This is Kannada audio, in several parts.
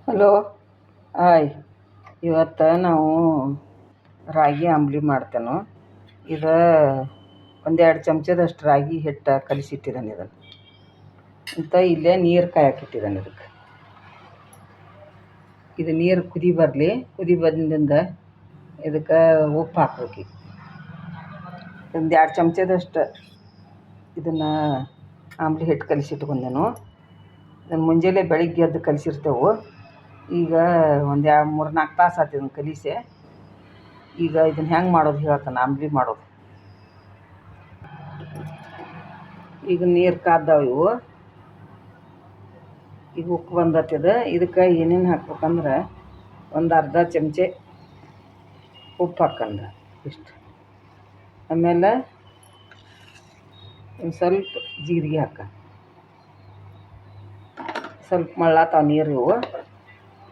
ಹಲೋ. ಹಾಯ್. ಇವತ್ತು ನಾವು ರಾಗಿ ಅಂಬಲಿ ಮಾಡ್ತೇನೆ. ಇದು ಒಂದೆರಡು ಚಮಚದಷ್ಟು ರಾಗಿ ಹಿಟ್ಟು ಕಲಿಸಿಟ್ಟಿದ್ದಾನೆ. ಇದನ್ನು ಇಲ್ಲೇ ನೀರು ಕಾಯಕ್ಕಿಟ್ಟಿದ್ದಾನೆ. ಇದು ನೀರು ಕುದಿ ಬಂದಿಂದ ಇದಕ್ಕೆ ಉಪ್ಪು ಹಾಕ್ಬೇಕು. ಒಂದು 2 ಚಮಚದಷ್ಟು ಇದನ್ನು ಅಂಬಲಿ ಹಿಟ್ಟು ಕಲಿಸಿಟ್ಕೊಂಡೆನು. ಇದನ್ನು ಮುಂಜಾನೆ ಬೆಳಿಗ್ಗೆ ಎದ್ದು ಕಲಿಸಿರ್ತೇವೆ. ಈಗ ಒಂದು 3-4 ತಾಸು ಆಯ್ತು ಇದನ್ನು ಕಲಿಸಿ. ಈಗ ಇದನ್ನು ಹೆಂಗೆ ಮಾಡೋದು ಹೇಳ್ತಾನೆ. ಅಂಬಲಿ ಮಾಡೋದು. ಈಗ ನೀರು ಕಾದ್ದಾವ ಇವು. ಈಗ ಉಪ್ಪು ಬಂದತ್ತಿದ. ಇದಕ್ಕೆ ಏನೇನು ಹಾಕ್ಬೇಕಂದ್ರೆ ಒಂದು ಅರ್ಧ ಚಮಚೆ ಉಪ್ಪು ಹಾಕಂದ ಇಷ್ಟು. ಆಮೇಲೆ ಒಂದು ಸ್ವಲ್ಪ ಜೀರಿಗೆ ಹಾಕ. ಸ್ವಲ್ಪ ಮಳ್ಳಾತಾವ ನೀರು ಇವು.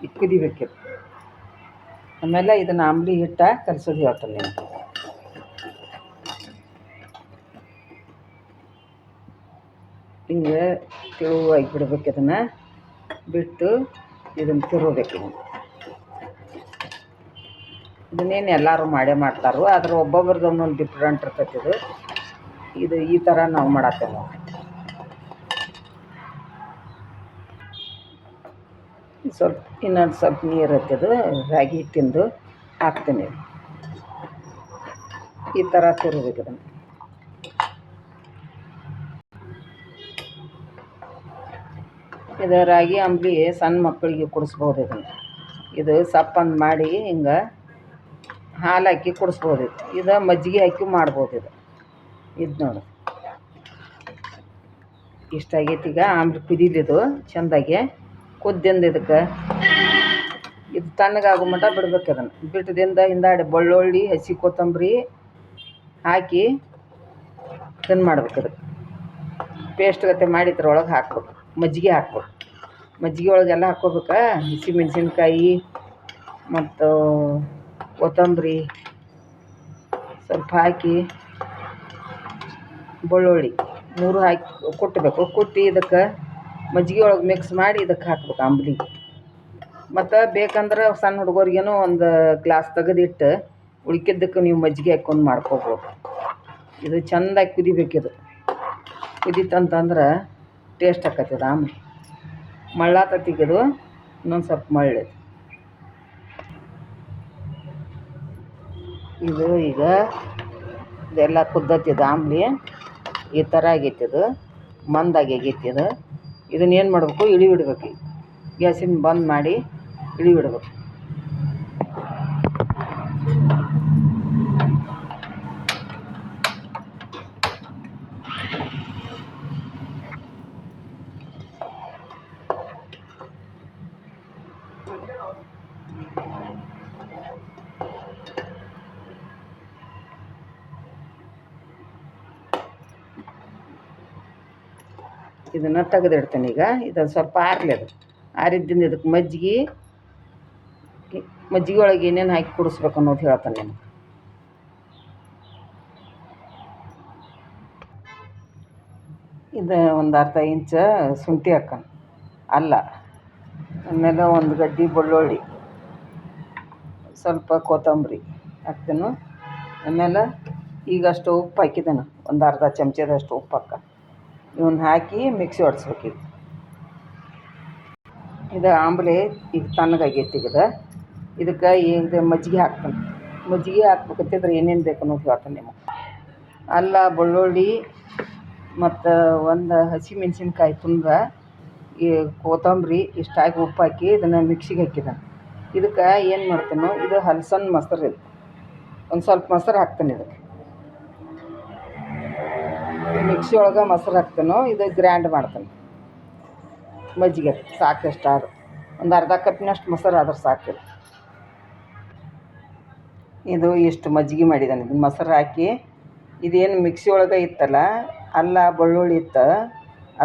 ಈಗ ಕುದಿಬೇಕಿತ್ತು. ಆಮೇಲೆ ಇದನ್ನು ಅಂಬಲಿ ಹಿಟ್ಟ ಕಲಸೋದು ಹೇಳ್ತಾನೆ ನೀನು. ಹಿಂಗೆ ತೆಳುವಾಗಿ ಬಿಡ್ಬೇಕು. ಇದನ್ನು ಬಿಟ್ಟು ಇದನ್ನು ತಿರುಗಬೇಕು. ಇದನ್ನೇನು ಎಲ್ಲರೂ ಮಾಡ್ತಾರೋ, ಆದ್ರೆ ಒಬ್ಬೊಬ್ರದ್ದು ಒಂದೊಂದು ಡಿಫ್ರೆಂಟ್ ಇರ್ತೈತಿ. ಇದು ಈ ಥರ ನಾವು ಮಾಡತ್ತೇವೆ. ಇನ್ನೊಂದು ಸ್ವಲ್ಪ ನೀರು ಹತ್ತದು ರಾಗಿ ಹಿಟ್ಟಿಂದು ಹಾಕ್ತೀನಿ. ಈ ಥರ ತಿರುಗಬೇಕು ಇದನ್ನು. ಇದು ರಾಗಿ ಅಂಬಲಿ ಸಣ್ಣ ಮಕ್ಕಳಿಗೆ ಕುಡಿಸ್ಬೋದು. ಇದು ಸಪ್ಪಂದು ಮಾಡಿ ಹಿಂಗೆ ಹಾಲು ಹಾಕಿ ಕುಡಿಸ್ಬೋದು. ಇದು ಮಜ್ಜಿಗೆ ಹಾಕಿ ಮಾಡ್ಬೋದು. ಇದು ನೋಡು ಇಷ್ಟಾಗೈತಿ. ಈಗ ಅಂಬಲಿ ಕುದೀಲಿದು ಚೆಂದಾಗೆ ಕುದ್ದಿಂದ ಇದಕ್ಕೆ ಇದು ತಣ್ಣಗಾಗೋ ಮಟ್ಟ ಬಿಡ್ಬೇಕು. ಅದನ್ನು ಬಿಟ್ಟದಿಂದ ಹಿಂದಾಡಿ ಬೆಳ್ಳುಳ್ಳಿ, ಹಸಿ ಕೊತ್ತಂಬರಿ ಹಾಕಿ ಇದನ್ನು ಮಾಡ್ಬೇಕು. ಅದಕ್ಕೆ ಪೇಸ್ಟ್ ಗತೆ ಮಾಡಿ ಇದ್ರೊಳಗೆ ಹಾಕ್ಬೇಕು. ಮಜ್ಜಿಗೆ ಹಾಕ್ಬೇಕು. ಮಜ್ಜಿಗೆ ಒಳಗೆಲ್ಲ ಹಾಕ್ಕೋಬೇಕಾ. ಹಸಿ ಮೆಣಸಿನ್ಕಾಯಿ ಮತ್ತು ಕೊತ್ತಂಬರಿ ಸ್ವಲ್ಪ ಹಾಕಿ ಬೆಳ್ಳುಳ್ಳಿ 3 ಹಾಕಿ ಕುಟ್ಟಬೇಕು. ಕುಟ್ಟಿ ಇದಕ್ಕೆ ಮಜ್ಜಿಗೆ ಒಳಗೆ ಮಿಕ್ಸ್ ಮಾಡಿ ಇದಕ್ಕೆ ಹಾಕ್ಬೇಕು ಅಂಬಲಿಗೆ. ಮತ್ತು ಬೇಕಂದ್ರೆ ಸಣ್ಣ ಹುಡುಗರಿಗೇನು ಒಂದು ಗ್ಲಾಸ್ ತೆಗೆದಿಟ್ಟು ಉಳ್ಕಿದ್ದಕ್ಕೆ ನೀವು ಮಜ್ಜಿಗೆ ಹಾಕ್ಕೊಂಡು ಮಾಡ್ಕೋಬೋದು. ಇದು ಚೆಂದಾಗಿ ಕುದಿಬೇಕಿದು. ಕುದೀತಂತಂದ್ರೆ ಟೇಸ್ಟ್ ಆಕತ್ತದ ಅಂಬಲಿ. ಮಳ್ಳಾತತಿಗದು ಇನ್ನೊಂದು ಸ್ವಲ್ಪ ಮಳ್ಳಿದು. ಇದು ಈಗ ಇದೆಲ್ಲ ಕುದ್ದತ್ತಿದ ಅಂಬಲಿ ಈ ಥರ ಆಗೈತಿದು. ಮಂದಾಗಿ ಆಗೈತಿ ಇದು. ಇದನ್ನೇನು ಮಾಡಬೇಕು, ಇಳಿ ಬಿಡ್ಬೇಕು. ಗ್ಯಾಸಿನ ಬಂದ್ ಮಾಡಿ ಇಳಿ ಬಿಡ್ಬೇಕು. ಇದನ್ನು ತೆಗೆದಿಡ್ತೇನೆ ಈಗ. ಇದನ್ನು ಸ್ವಲ್ಪ ಆರಲಿ. ಅದು ಆರಿದ್ದರಿಂದ ಇದಕ್ಕೆ ಮಜ್ಜಿಗೆ ಒಳಗೆ ಏನೇನು ಹಾಕಿ ಕುಡಿಸ್ಬೇಕು ಅನ್ನೋದು ಹೇಳ್ತಾನೆ ನಾನು. ಇದು ಒಂದು ಅರ್ಧ ಇಂಚ ಶುಂಠಿ ಹಾಕೋಣ, ಅಲ್ಲ. ಆಮೇಲೆ ಒಂದು ಗಡ್ಡೆ ಬೆಳ್ಳುಳ್ಳಿ, ಸ್ವಲ್ಪ ಕೊತ್ತಂಬರಿ ಹಾಕ್ತೇನೆ. ಆಮೇಲೆ ಈಗಷ್ಟು ಉಪ್ಪು ಹಾಕಿದ್ದೇನೆ. ಒಂದು ಅರ್ಧ ಚಮಚದಷ್ಟು ಉಪ್ಪು ಹಾಕ. ಇವನ್ನ ಹಾಕಿ ಮಿಕ್ಸಿ ಹೊಡ್ಸ್ಬೇಕು. ಇದು ಅಂಬಲಿ ಈಗ ತಣ್ಣಗಾಗೈತಿ. ಇದಕ್ಕೆ ಈಗ ಮಜ್ಜಿಗೆ ಹಾಕ್ತಾನೆ. ಮಜ್ಜಿಗೆ ಹಾಕ್ಬೇಕಂತಿದ್ರೆ ಏನೇನು ಬೇಕು ಅನ್ನೋದು ಹೇಳ್ತಾನೆ ನಿಮಗೆ. ಅಲ್ಲ, ಬೆಳ್ಳುಳ್ಳಿ ಮತ್ತು ಒಂದು ಹಸಿ ಮೆಣಸಿನ್ಕಾಯಿ ತುಂಬ, ಈ ಕೊತ್ತಂಬರಿ ಇಷ್ಟು ಹಾಕಿ ಉಪ್ಪು ಹಾಕಿ ಇದನ್ನು ಮಿಕ್ಸಿಗೆ ಹಾಕಿದ್ದಾನೆ. ಇದಕ್ಕೆ ಏನು ಮಾಡ್ತಾನೋ, ಇದು ಹಲಸನ್ನ ಮೊಸರು. ಇದು ಒಂದು ಸ್ವಲ್ಪ ಮೊಸರು ಹಾಕ್ತಾನೆ. ಇದಕ್ಕೆ ಮಿಕ್ಸಿ ಒಳಗೆ ಮೊಸರು ಹಾಕ್ತಾನೋ. ಇದು ಗ್ರ್ಯಾಂಡ್ ಮಾಡ್ತಾನೆ. ಮಜ್ಜಿಗೆ ಸಾಕಷ್ಟು ಆದ್ರೆ ಒಂದು ಅರ್ಧ ಕಪ್ಪಿನಷ್ಟು ಮೊಸರು ಆದ್ರೆ ಸಾಕು. ಇದು ಇಷ್ಟು ಮಜ್ಜಿಗೆ ಮಾಡಿದ್ದಾನೆ. ಇದು ಮೊಸರು ಹಾಕಿ ಇದೇನು ಮಿಕ್ಸಿ ಒಳಗೆ ಇತ್ತಲ್ಲ, ಅಲ್ಲ ಬೆಳ್ಳುಳ್ಳಿ ಇತ್ತು,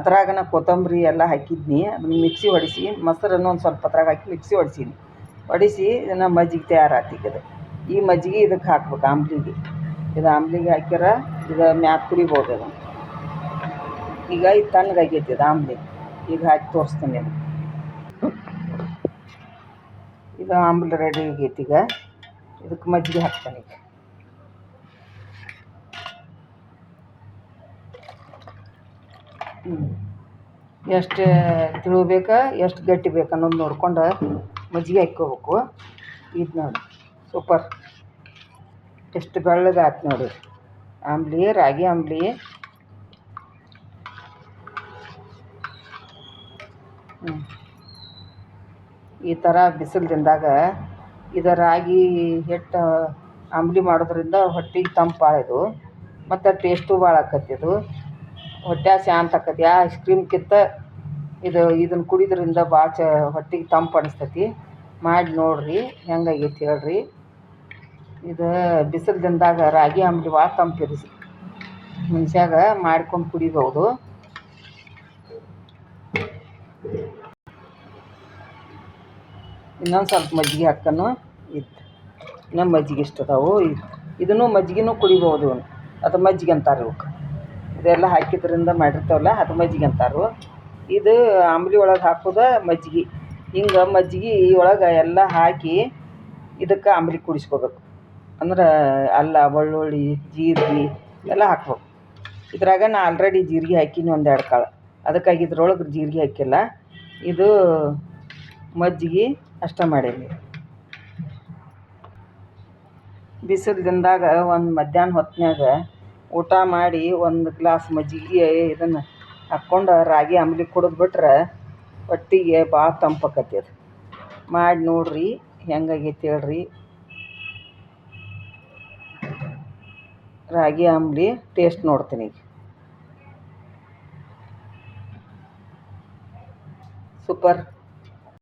ಅದ್ರಾಗ ಕೊತ್ತಂಬರಿ ಎಲ್ಲ ಹಾಕಿದ್ನಿ. ಅದನ್ನು ಮಿಕ್ಸಿ ಹೊಡಿಸಿ ಮೊಸರನ್ನು ಒಂದು ಸ್ವಲ್ಪ ಅದ್ರಾಗ ಹಾಕಿ ಮಿಕ್ಸಿ ಹೊಡಿಸಿ ಇದನ್ನು ಮಜ್ಜಿಗೆ ತಯಾರಾಗ್ತಿದ್ದು. ಈ ಮಜ್ಜಿಗೆ ಇದಕ್ಕೆ ಹಾಕ್ಬೇಕು ಅಂಬ್ಲಿಗೆ. ಇದು ಅಂಬ್ಲಿಗೆ ಹಾಕ್ಯಾರ ಇದು ಮ್ಯಾಕ್ ಕುಡಿಬೋದು. ಅದು ಈಗ ಇದು ತಣ್ಣಗಾಗೈತಿ. ಇದು ಅಂಬ್ಲಿ ಈಗ ಹಾಕಿ ತೋರಿಸ್ತೀನಿ. ಇದು ಆಂಬಲ್ ರೆಡಿ ಆಗೈತಿ. ಈಗ ಇದಕ್ಕೆ ಮಜ್ಜಿಗೆ ಹಾಕ್ತಾನೆ. ಈಗ ಎಷ್ಟು ತಿಳು ಬೇಕಾ ಎಷ್ಟು ಗಟ್ಟಿ ಬೇಕು ಅನ್ನೋದು ನೋಡ್ಕೊಂಡು ಮಜ್ಜಿಗೆ ಹಾಕ್ಕೋಬೇಕು. ಇದು ನೋಡಿ ಸೂಪರ್, ಎಷ್ಟು ಬೆಳ್ಳಗೆ ಆಯ್ತು ನೋಡಿ ಆಂಬ್ಲಿ, ರಾಗಿ ಆಂಬ್ಲಿ. ಈ ಥರ ಬಿಸಿಲು ದಿನದಾಗ ಇದು ರಾಗಿ ಹಿಟ್ಟು ಆಂಬ್ಲಿ ಮಾಡೋದ್ರಿಂದ ಹೊಟ್ಟೆಗೆ ತಂಪು ಭಾಳ ಇದು, ಮತ್ತು ಟೇಸ್ಟು ಭಾಳ ಆಕತಿ. ಇದು ಹೊಟ್ಟೆ ಶಾಂತ ಆಕತಿ. ಐಸ್ ಕ್ರೀಮ್ಕಿಂತ ಇದನ್ನು ಕುಡಿದ್ರಿಂದ ಭಾಳ ಹೊಟ್ಟೆಗೆ ತಂಪು ಅನಿಸ್ತೈತಿ. ಮಾಡಿ ನೋಡಿರಿ ಹೆಂಗಾಗೈತಿ ಹೇಳ್ರಿ. ಇದು ಬಿಸಿಲು ದಿನದಾಗ ರಾಗಿ ಆಂಬ್ಲಿ ಭಾಳ ತಂಪಿದೆ, ಮನುಷ್ಯಾಗ ಮಾಡ್ಕೊಂಡು ಕುಡಿಬೋದು. ಇನ್ನೊಂದು ಸ್ವಲ್ಪ ಮಜ್ಜಿಗೆ ಹಾಕ್ತಾನು. ಇನ್ನೊಂದು ಮಜ್ಜಿಗೆ ಇಷ್ಟು ಅದಾವು. ಇದನ್ನು ಮಜ್ಜಿಗೆನೂ ಕುಡಿಬೋದು. ಅದು ಮಜ್ಜಿಗೆ ಅಂತಾರೆ ಇವಕ್ಕೆ. ಇದೆಲ್ಲ ಹಾಕಿದ್ರಿಂದ ಮಾಡಿರ್ತಾವಲ್ಲ ಅದು ಮಜ್ಜಿಗೆ ಅಂತಾರೆ. ಇದು ಆಂಬ್ಲಿ ಒಳಗೆ ಹಾಕೋದು ಮಜ್ಜಿಗೆ. ಹಿಂಗೆ ಮಜ್ಜಿಗೆ ಒಳಗೆ ಎಲ್ಲ ಹಾಕಿ ಇದಕ್ಕೆ ಆಂಬ್ಲಿ ಕುಡಿಸ್ಕೋಬೇಕು. ಅಂದ್ರೆ ಅಲ್ಲ, ಬೆಳ್ಳುಳ್ಳಿ, ಜೀರಿಗೆ ಎಲ್ಲ ಹಾಕ್ಬೇಕು. ಇದ್ರಾಗ ನಾ ಆಲ್ರೆಡಿ ಜೀರಿಗೆ ಹಾಕೀನಿ 1-2 ಕಾಳು, ಅದಕ್ಕಾಗಿ ಇದ್ರೊಳಗೆ ಜೀರಿಗೆ ಹಾಕಿಲ್ಲ. ಇದು ಮಜ್ಜಿಗೆ ಅಷ್ಟ ಮಾಡೀನಿ. ಬಿಸಿಲು ದಿನದಾಗ ಒಂದು ಮಧ್ಯಾಹ್ನ ಹೊತ್ತಿನಾಗ ಊಟ ಮಾಡಿ 1 ಗ್ಲಾಸ್ ಮಜ್ಜಿಗೆ ಇದನ್ನು ಹಾಕ್ಕೊಂಡು ರಾಗಿ ಆಂಬ್ಲಿ ಕುಡಿದ್ಬಿಟ್ರೆ ಹೊಟ್ಟಿಗೆ ಭಾಳ ತಂಪಾಕತಿ. ಅದು ಮಾಡಿ ನೋಡಿರಿ ಹೆಂಗಾಗೈತಿ ಹೇಳ್ರಿ. ರಾಗಿ ಆಂಬ್ಲಿ ಟೇಸ್ಟ್ ನೋಡ್ತೀನಿ ಈಗ. ಸೂಪರ್.